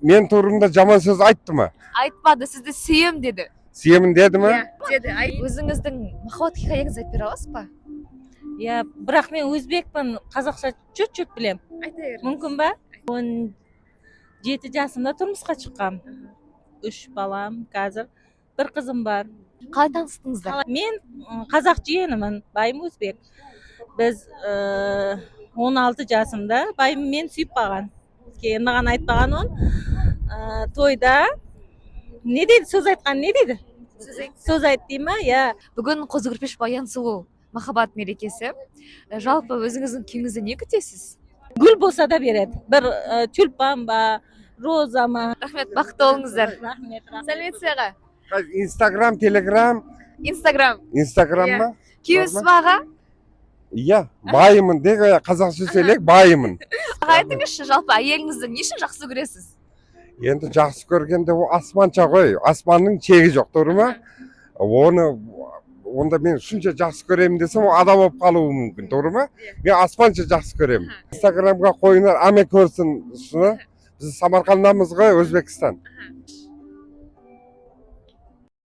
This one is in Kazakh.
men турымда жаман сөз айтты ма? Айтпады, сізді сүйем деді. Сүйемін деді ма? Деді. Өзіңіздің махаббат хикаяңызды айтып бере аласыз ба? Иә, бірақ мен өзбекпін, қазақша чөт-чөт білем. Айта беріңіз. Мүмкін ба? 17 жасымда тұрмысқа шыққам. 3 балам, қазір бір қызым бар. Қалай таныстыңыздар? Мен қазақ жиенімін, байым өзбек. Біз 16 жасымда байым мен сүйіп қалған. Кейін маған айтпаған он. Тойда не дейді, сөз айтқан не дейді? Сөз айт дей ма? Иә. Бүгін Қозы Көрпеш Баян Сұлу махаббат мерекесі. Жалпы өзіңіздің күйіңізді не күтесіз? Гүл болса да береді. Бір тюльпан ба, роза ма. Рахмет, бақытты болыңыздар. Рахмет. Сәлеметсіз аға. Инстаграм, телеграм, Инстаграм ма? Күйеуіңіз ба аға? Иә, байымын деге қазақша сөйлейік, байымын. Аға айтыңызшы, жалпы әйеліңізді не үшін жақсы көресіз? Енді жақсы көргенде ол аспанша ғой, аспанның шегі жоқ, doğru ма? Онда мен шынша жақсы көремін десем, ол ада болып қалуы мүмкін, doğru ма? Мен аспанша жақсы көремін. Инстаграмға қойыңдар, аме көрсін, біз Самарқандамыз ғой, Өзбекстан.